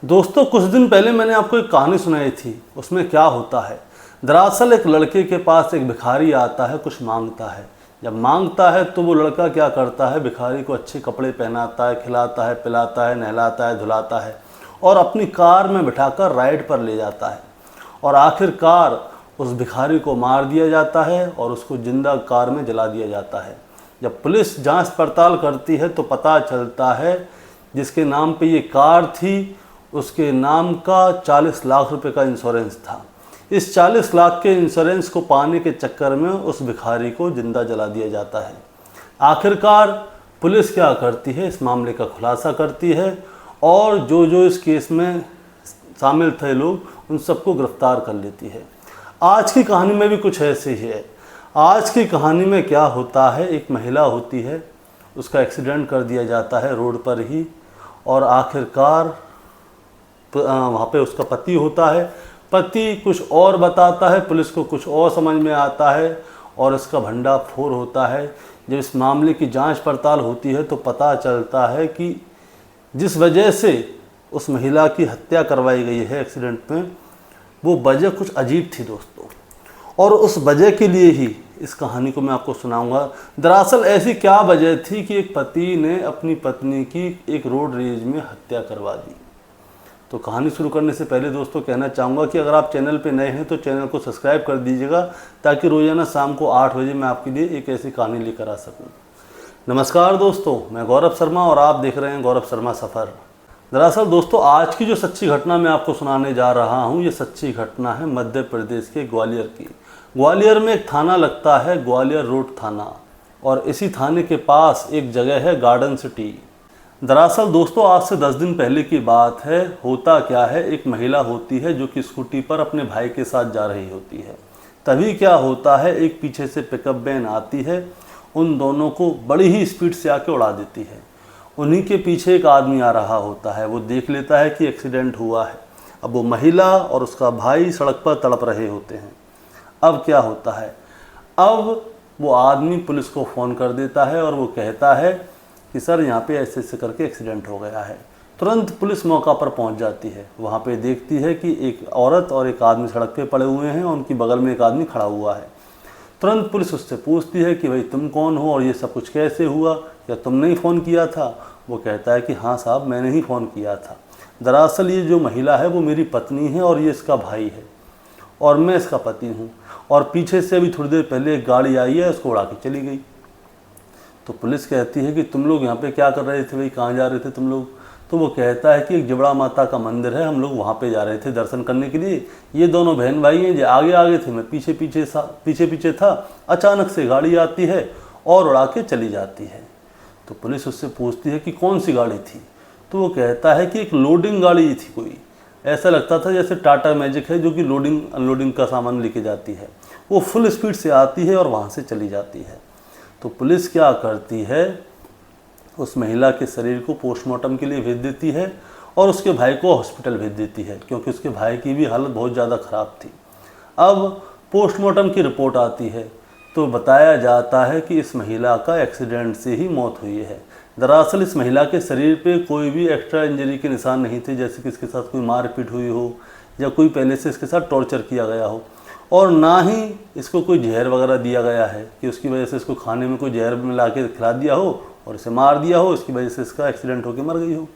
दोस्तों कुछ दिन पहले मैंने आपको एक कहानी सुनाई थी। उसमें क्या होता है, दरअसल एक लड़के के पास एक भिखारी आता है, कुछ मांगता है। जब मांगता है तो वो लड़का क्या करता है, भिखारी को अच्छे कपड़े पहनाता है, खिलाता है, पिलाता है, नहलाता है, धुलाता है और अपनी कार में बिठाकर राइड पर ले जाता है। और आखिरकार उस भिखारी को मार दिया जाता है और उसको जिंदा कार में जला दिया जाता है। जब पुलिस जांच पड़ताल करती है तो पता चलता है जिसके नाम पे ये कार थी उसके नाम का 40 लाख रुपए का इंश्योरेंस था। इस 40 लाख के इंश्योरेंस को पाने के चक्कर में उस भिखारी को जिंदा जला दिया जाता है। आखिरकार पुलिस क्या करती है, इस मामले का खुलासा करती है और जो इस केस में शामिल थे लोग उन सबको गिरफ्तार कर लेती है। आज की कहानी में भी कुछ ऐसे ही है। आज की कहानी में क्या होता है, एक महिला होती है, उसका एक्सीडेंट कर दिया जाता है रोड पर ही और आखिरकार वहाँ पे उसका पति होता है। पति कुछ और बताता है, पुलिस को कुछ और समझ में आता है और इसका भंडाफोड़ होता है। जब इस मामले की जांच पड़ताल होती है तो पता चलता है कि जिस वजह से उस महिला की हत्या करवाई गई है एक्सीडेंट में, वो वजह कुछ अजीब थी दोस्तों। और उस वजह के लिए ही इस कहानी को मैं आपको सुनाऊंगा। दरअसल ऐसी क्या वजह थी कि एक पति ने अपनी पत्नी की एक रोड रेज में हत्या करवा दी। तो कहानी शुरू करने से पहले दोस्तों कहना चाहूँगा कि अगर आप चैनल पे नए हैं तो चैनल को सब्सक्राइब कर दीजिएगा ताकि रोज़ाना शाम को 8 बजे मैं आपके लिए एक ऐसी कहानी लेकर आ सकूँ। नमस्कार दोस्तों, मैं गौरव शर्मा और आप देख रहे हैं गौरव शर्मा सफ़र। दरअसल दोस्तों आज की जो सच्ची घटना मैं आपको सुनाने जा रहा हूँ, ये सच्ची घटना है मध्य प्रदेश के ग्वालियर की। ग्वालियर में एक थाना लगता है, ग्वालियर रोड थाना, और इसी थाने के पास एक जगह है गार्डन सिटी। दरअसल दोस्तों आज से 10 दिन पहले की बात है। होता क्या है, एक महिला होती है जो कि स्कूटी पर अपने भाई के साथ जा रही होती है। तभी क्या होता है, एक पीछे से पिकअप वैन आती है, उन दोनों को बड़ी ही स्पीड से आके उड़ा देती है। उन्हीं के पीछे एक आदमी आ रहा होता है, वो देख लेता है कि एक्सीडेंट हुआ है। अब वो महिला और उसका भाई सड़क पर तड़प रहे होते हैं। अब क्या होता है, अब वो आदमी पुलिस को फ़ोन कर देता है और वो कहता है कि सर यहाँ पे ऐसे ऐसे करके एक्सीडेंट हो गया है। तुरंत पुलिस मौका पर पहुँच जाती है। वहाँ पे देखती है कि एक औरत और एक आदमी सड़क पे पड़े हुए हैं और उनकी बगल में एक आदमी खड़ा हुआ है। तुरंत पुलिस उससे पूछती है कि भाई तुम कौन हो और ये सब कुछ कैसे हुआ, या तुमने ही फ़ोन किया था? वो कहता है कि हाँ साहब मैंने ही फ़ोन किया था। दरअसल ये जो महिला है वो मेरी पत्नी है और ये इसका भाई है और मैं इसका पति हूँ, और पीछे से अभी थोड़ी देर पहले एक गाड़ी आई है, उसको उड़ा के चली गई। तो पुलिस कहती है कि तुम लोग यहाँ पे क्या कर रहे थे भाई, कहाँ जा रहे थे तुम लोग? तो वो कहता है कि एक जिबड़ा माता का मंदिर है, हम लोग वहाँ पे जा रहे थे दर्शन करने के लिए। ये दोनों बहन भाई हैं, जो आगे आगे थे, मैं पीछे पीछे था। अचानक से गाड़ी आती है और उड़ा के चली जाती है। तो पुलिस उससे पूछती है कि कौन सी गाड़ी थी? तो वो कहता है कि एक लोडिंग गाड़ी थी कोई, ऐसा लगता था जैसे टाटा मैजिक है जो कि लोडिंग अनलोडिंग का सामान लेके जाती है। वो फुल स्पीड से आती है और वहाँ से चली जाती है। तो पुलिस क्या करती है, उस महिला के शरीर को पोस्टमार्टम के लिए भेज देती है और उसके भाई को हॉस्पिटल भेज देती है, क्योंकि उसके भाई की भी हालत बहुत ज़्यादा ख़राब थी। अब पोस्टमार्टम की रिपोर्ट आती है तो बताया जाता है कि इस महिला का एक्सीडेंट से ही मौत हुई है। दरअसल इस महिला के शरीर पे कोई भी एक्स्ट्रा इंजरी के निशान नहीं थे, जैसे कि इसके साथ कोई मारपीट हुई हो या कोई पहले से इसके साथ टॉर्चर किया गया हो, और ना ही इसको कोई जहर वगैरह दिया गया है कि उसकी वजह से इसको खाने में कोई जहर मिला के खिला दिया हो और इसे मार दिया हो, इसकी वजह से इसका एक्सीडेंट होकर मर गई हो।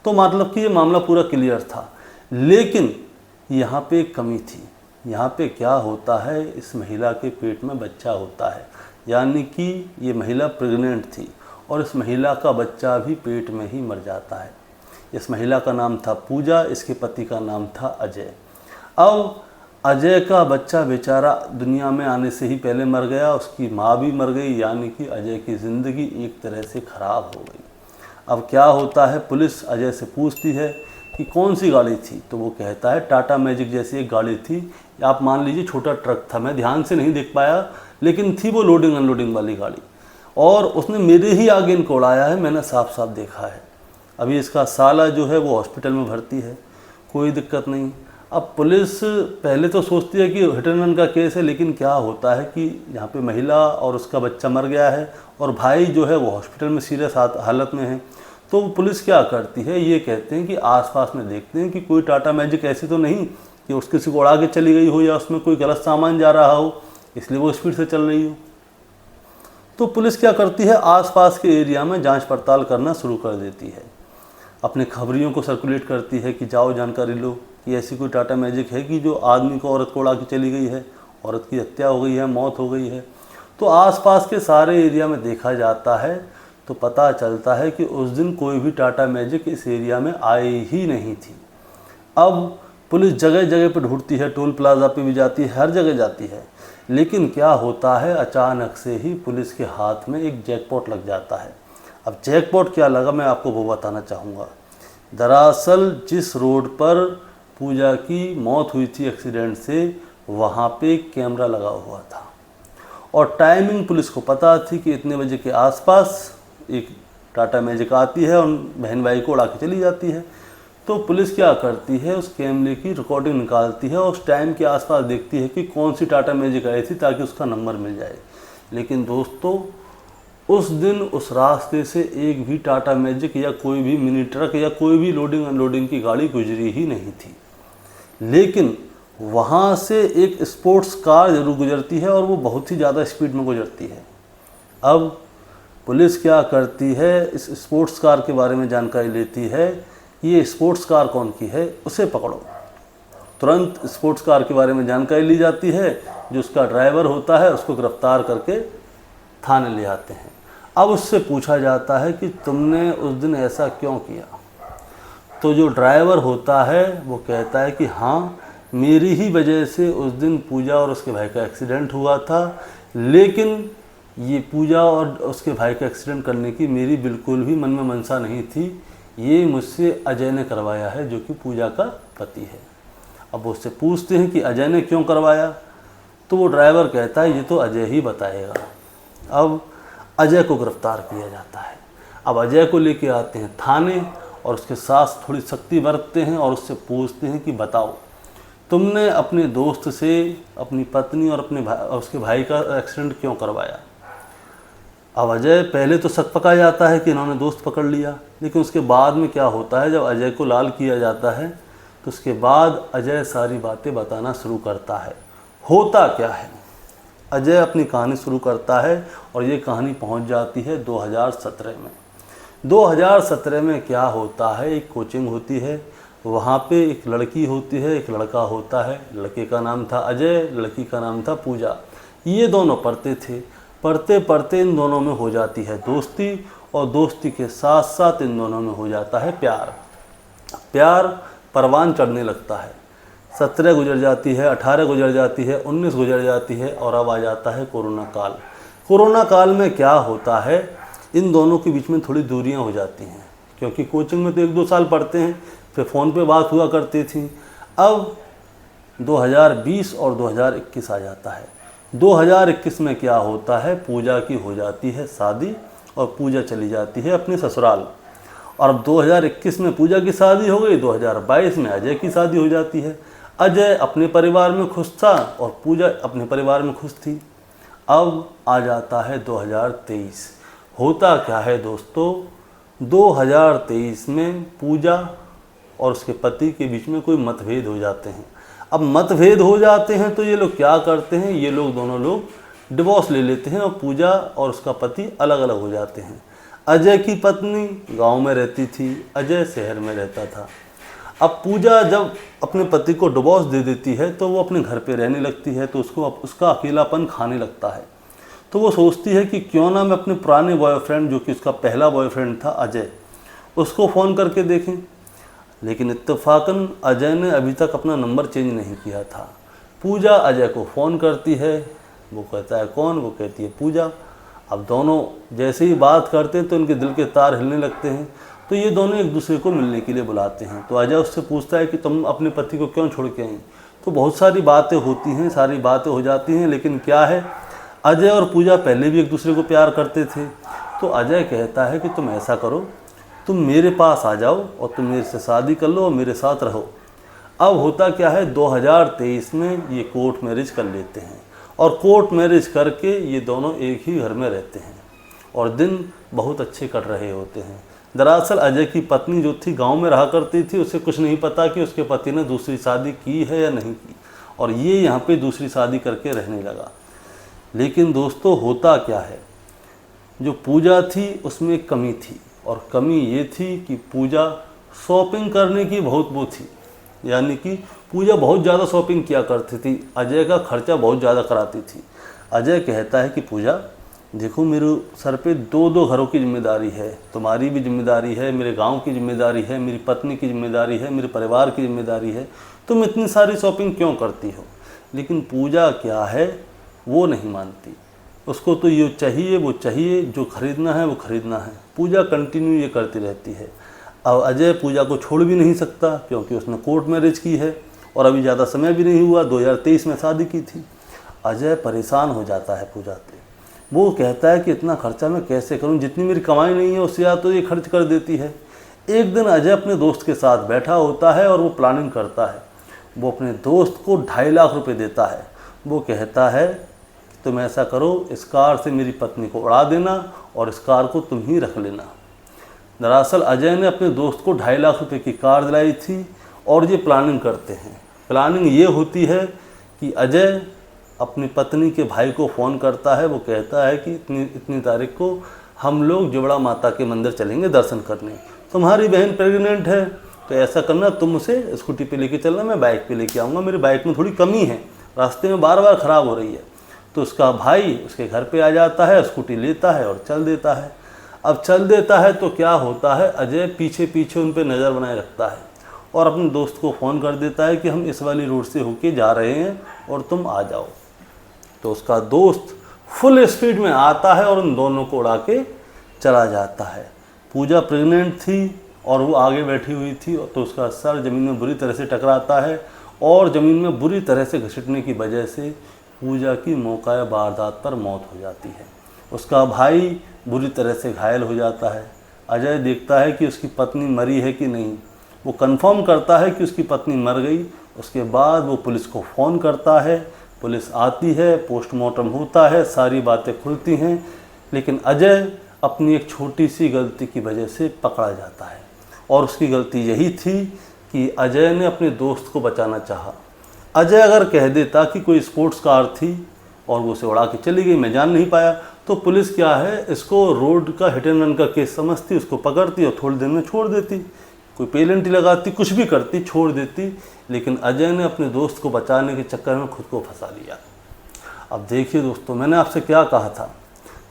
तो मतलब कि ये मामला पूरा क्लियर था। लेकिन यहाँ पे एक कमी थी। यहाँ पे क्या होता है, इस महिला के पेट में बच्चा होता है, यानी कि ये महिला प्रेग्नेंट थी और इस महिला का बच्चा भी पेट में ही मर जाता है। इस महिला का नाम था पूजा, इसके पति का नाम था अजय। अब अजय का बच्चा बेचारा दुनिया में आने से ही पहले मर गया, उसकी माँ भी मर गई, यानी कि अजय की ज़िंदगी एक तरह से ख़राब हो गई। अब क्या होता है, पुलिस अजय से पूछती है कि कौन सी गाड़ी थी? तो वो कहता है टाटा मैजिक जैसी एक गाड़ी थी, आप मान लीजिए छोटा ट्रक था, मैं ध्यान से नहीं देख पाया, लेकिन थी वो लोडिंग अनलोडिंग वाली गाड़ी, और उसने मेरे ही आगे इनको उड़ाया है, मैंने साफ साफ देखा है। अभी इसका साला जो है वो हॉस्पिटल में भर्ती है, कोई दिक्कत नहीं। अब पुलिस पहले तो सोचती है कि हिट एंड रन का केस है, लेकिन क्या होता है कि यहाँ पे महिला और उसका बच्चा मर गया है और भाई जो है वो हॉस्पिटल में सीरियस हालत में है। तो पुलिस क्या करती है, ये कहते हैं कि आसपास में देखते हैं कि कोई टाटा मैजिक ऐसी तो नहीं कि उस किसी को उड़ा के चली गई हो या उसमें कोई गलत सामान जा रहा हो इसलिए वो स्पीड से चल रही हो। तो पुलिस क्या करती है, आसपास के एरिया में जांच पड़ताल करना शुरू कर देती है, अपने खबरियों को सर्कुलेट करती है कि जाओ जानकारी लो कि ऐसी कोई टाटा मैजिक है कि जो आदमी को औरत को उड़ा के चली गई है, औरत की हत्या हो गई है, मौत हो गई है। तो आसपास के सारे एरिया में देखा जाता है तो पता चलता है कि उस दिन कोई भी टाटा मैजिक इस एरिया में आई ही नहीं थी। अब पुलिस जगह जगह पर ढूंढती है, टोल प्लाजा पे भी जाती है, हर जगह जाती है, लेकिन क्या होता है, अचानक से ही पुलिस के हाथ में एक जैकपॉट लग जाता है। अब जैकपॉट क्या लगा मैं आपको वो बताना चाहूँगा। दरअसल जिस रोड पर पूजा की मौत हुई थी एक्सीडेंट से, वहाँ पे एक कैमरा लगा हुआ था और टाइमिंग पुलिस को पता थी कि इतने बजे के आसपास एक टाटा मैजिक आती है और बहन भाई को उड़ा के चली जाती है। तो पुलिस क्या करती है, उस कैमरे की रिकॉर्डिंग निकालती है और उस टाइम के आसपास देखती है कि कौन सी टाटा मैजिक आई थी ताकि उसका नंबर मिल जाए। लेकिन दोस्तों उस दिन उस रास्ते से एक भी टाटा मैजिक या कोई भी मिनी ट्रक या कोई भी लोडिंग अनलोडिंग की गाड़ी गुजरी ही नहीं थी। लेकिन वहाँ से एक स्पोर्ट्स कार जरूर गुजरती है और वो बहुत ही ज़्यादा स्पीड में गुजरती है। अब पुलिस क्या करती है, इस स्पोर्ट्स कार के बारे में जानकारी लेती है, ये स्पोर्ट्स कार कौन की है, उसे पकड़ो। तुरंत स्पोर्ट्स कार के बारे में जानकारी ली जाती है, जो उसका ड्राइवर होता है उसको गिरफ्तार करके थाने ले आते हैं। अब उससे पूछा जाता है कि तुमने उस दिन ऐसा क्यों किया। तो जो ड्राइवर होता है वो कहता है कि हाँ, मेरी ही वजह से उस दिन पूजा और उसके भाई का एक्सीडेंट हुआ था, लेकिन ये पूजा और उसके भाई का एक्सीडेंट करने की मेरी बिल्कुल भी मन में मनसा नहीं थी, ये मुझसे अजय ने करवाया है जो कि पूजा का पति है। अब वो उससे पूछते हैं कि अजय ने क्यों करवाया, तो वो ड्राइवर कहता है ये तो अजय ही बताएगा। अब अजय को गिरफ्तार किया जाता है। अब अजय को लेके आते हैं थाने और उसके साथ थोड़ी सख्ती बरतते हैं और उससे पूछते हैं कि बताओ तुमने अपने दोस्त से अपनी पत्नी और उसके भाई का एक्सीडेंट क्यों करवाया। अब अजय पहले तो शक पका जाता है कि इन्होंने दोस्त पकड़ लिया, लेकिन उसके बाद में क्या होता है, जब अजय को लाल किया जाता है तो उसके बाद अजय सारी बातें बताना शुरू करता है। होता क्या है, अजय अपनी कहानी शुरू करता है और ये कहानी पहुंच जाती है 2017 में। 2017 में क्या होता है, एक कोचिंग होती है, वहाँ पे एक लड़की होती है, एक लड़का होता है। लड़के का नाम था अजय, लड़की का नाम था पूजा। ये दोनों पढ़ते थे। पढ़ते पढ़ते इन दोनों में हो जाती है दोस्ती और दोस्ती के साथ साथ इन दोनों में हो जाता है प्यार। प्यार परवान चढ़ने लगता है। 17 गुजर जाती है, 18 गुजर जाती है, 19 गुजर जाती है और अब आ जाता है कोरोना काल। कोरोना काल में क्या होता है, इन दोनों के बीच में थोड़ी दूरियां हो जाती हैं, क्योंकि कोचिंग में तो 1-2 साल पढ़ते हैं, फिर फ़ोन पे बात हुआ करती थी। अब 2020 और 2021 आ जाता है। 2021 में क्या होता है, पूजा की हो जाती है शादी और पूजा चली जाती है अपने ससुराल। और अब 2021 में पूजा की शादी हो गई, 2022 में अजय की शादी हो जाती है। अजय अपने परिवार में खुश था और पूजा अपने परिवार में खुश थी। अब आ जाता है 2023। होता क्या है दोस्तों, 2023 में पूजा और उसके पति के बीच में कोई मतभेद हो जाते हैं। अब मतभेद हो जाते हैं तो ये लोग क्या करते हैं, ये लोग दोनों लोग डिवोर्स ले लेते हैं और पूजा और उसका पति अलग अलग हो जाते हैं। अजय की पत्नी गांव में रहती थी, अजय शहर में रहता था। अब पूजा जब अपने पति को डिवोर्स दे देती है तो वो अपने घर पे रहने लगती है, तो उसको उसका अकेलापन खाने लगता है। तो वो सोचती है कि क्यों ना मैं अपने पुराने बॉयफ्रेंड, जो कि उसका पहला बॉयफ्रेंड था अजय, उसको फ़ोन करके देखें। लेकिन इत्तेफाकन अजय ने अभी तक अपना नंबर चेंज नहीं किया था। पूजा अजय को फ़ोन करती है, वो कहता है कौन, वो कहती है पूजा। अब दोनों जैसे ही बात करते हैं तो उनके दिल के तार हिलने लगते हैं, तो ये दोनों एक दूसरे को मिलने के लिए बुलाते हैं। तो अजय उससे पूछता है कि तुम अपने पति को क्यों छोड़ के आई। तो बहुत सारी बातें होती हैं, सारी बातें हो जाती हैं, लेकिन क्या है, अजय और पूजा पहले भी एक दूसरे को प्यार करते थे। तो अजय कहता है कि तुम ऐसा करो, तुम मेरे पास आ जाओ और तुम मेरे से शादी कर लो और मेरे साथ रहो। अब होता क्या है, 2023 में ये कोर्ट मैरिज कर लेते हैं और कोर्ट मैरिज करके ये दोनों एक ही घर में रहते हैं और दिन बहुत अच्छे कट रहे होते हैं। दरअसल अजय की पत्नी जो थी गांव में रहा करती थी, उसे कुछ नहीं पता कि उसके पति ने दूसरी शादी की है या नहीं की, और ये यहाँ पे दूसरी शादी करके रहने लगा। लेकिन दोस्तों होता क्या है, जो पूजा थी उसमें एक कमी थी, और कमी ये थी कि पूजा शॉपिंग करने की बहुत वो थी, यानी कि पूजा बहुत ज़्यादा शॉपिंग किया करती थी, अजय का खर्चा बहुत ज़्यादा कराती थी। अजय कहता है कि पूजा देखो, मेरे सर पे दो दो घरों की जिम्मेदारी है, तुम्हारी भी जिम्मेदारी है, मेरे गांव की जिम्मेदारी है, मेरी पत्नी की जिम्मेदारी है, मेरे परिवार की जिम्मेदारी है, तुम इतनी सारी शॉपिंग क्यों करती हो। लेकिन पूजा क्या है, वो नहीं मानती, उसको तो ये चाहिए वो चाहिए, जो खरीदना है वो खरीदना है। पूजा कंटिन्यू ये करती रहती है। अब अजय पूजा को छोड़ भी नहीं सकता क्योंकि उसने कोर्ट मैरिज की है और अभी ज़्यादा समय भी नहीं हुआ, 2023 में शादी की थी। अजय परेशान हो जाता है पूजा पे। वो कहता है कि इतना खर्चा मैं कैसे करूं, जितनी मेरी कमाई नहीं है उससे ज़्यादा तो ये खर्च कर देती है। एक दिन अजय अपने दोस्त के साथ बैठा होता है और वो प्लानिंग करता है। वो अपने दोस्त को 2.5 लाख रुपए देता है। वो कहता है कि तुम ऐसा करो, इस कार से मेरी पत्नी को उड़ा देना और इस कार को तुम ही रख लेना। दरअसल अजय ने अपने दोस्त को 2.5 लाख रुपए की कार दिलाई थी और ये प्लानिंग करते हैं। प्लानिंग ये होती है कि अजय अपनी पत्नी के भाई को फ़ोन करता है। वो कहता है कि इतनी तारीख को हम लोग जुबड़ा माता के मंदिर चलेंगे दर्शन करने, तुम्हारी बहन प्रेग्नेंट है तो ऐसा करना, तुम उसे स्कूटी पे लेके चलना, मैं बाइक पे लेके आऊँगा, मेरी बाइक में थोड़ी कमी है, रास्ते में बार बार ख़राब हो रही है। तो उसका भाई उसके घर पे आ जाता है, स्कूटी लेता है और चल देता है। अब चल देता है तो क्या होता है, अजय पीछे पीछे उन पर नज़र बनाए रखता है और अपने दोस्त को फ़ोन कर देता है कि हम इस वाली रोड से होके जा रहे हैं और तुम आ जाओ। तो उसका दोस्त फुल स्पीड में आता है और उन दोनों को उड़ा के चला जाता है। पूजा प्रेग्नेंट थी और वो आगे बैठी हुई थी, तो उसका सर ज़मीन में बुरी तरह से टकराता है और ज़मीन में बुरी तरह से घसीटने की वजह से पूजा की मौका वारदात पर मौत हो जाती है। उसका भाई बुरी तरह से घायल हो जाता है। अजय देखता है कि उसकी पत्नी मरी है कि नहीं। वो कंफर्म करता है कि उसकी पत्नी मर गई। उसके बाद वो पुलिस को फ़ोन करता है, पुलिस आती है, पोस्टमार्टम होता है, सारी बातें खुलती हैं। लेकिन अजय अपनी एक छोटी सी गलती की वजह से पकड़ा जाता है और उसकी गलती यही थी कि अजय ने अपने दोस्त को बचाना चाहा। अजय अगर कह देता कि कोई स्पोर्ट्स कार थी और वो उसे उड़ा के चली गई, मैं जान नहीं पाया, तो पुलिस क्या है, इसको रोड का हिट एंड रन का केस समझती, उसको पकड़ती और थोड़ी देर में छोड़ देती, कोई पेनल्टी लगाती, कुछ भी करती, छोड़ देती। लेकिन अजय ने अपने दोस्त को बचाने के चक्कर में खुद को फंसा लिया। अब देखिए दोस्तों, मैंने आपसे क्या कहा था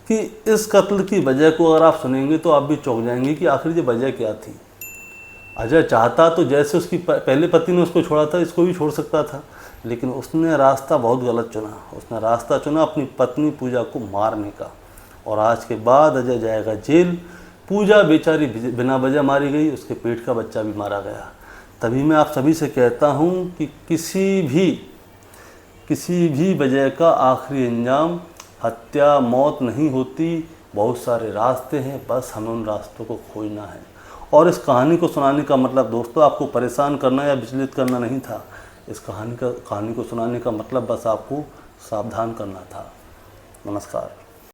कि इस कत्ल की वजह को अगर आप सुनेंगे तो आप भी चौंक जाएंगे कि आखिर ये वजह क्या थी। अजय चाहता तो जैसे उसकी पहले पति ने उसको छोड़ा था, इसको भी छोड़ सकता था, लेकिन उसने रास्ता बहुत गलत चुना। उसने रास्ता चुना अपनी पत्नी पूजा को मारने का, और आज के बाद अजय जाएगा जेल। पूजा बेचारी बिना वजह मारी गई, उसके पेट का बच्चा भी मारा गया। तभी मैं आप सभी से कहता हूँ कि किसी भी वजह का आखिरी अंजाम हत्या मौत नहीं होती। बहुत सारे रास्ते हैं, बस हमें उन रास्तों को खोजना है। और इस कहानी को सुनाने का मतलब दोस्तों आपको परेशान करना या विचलित करना नहीं था। इस कहानी को सुनाने का मतलब बस आपको सावधान करना था। नमस्कार।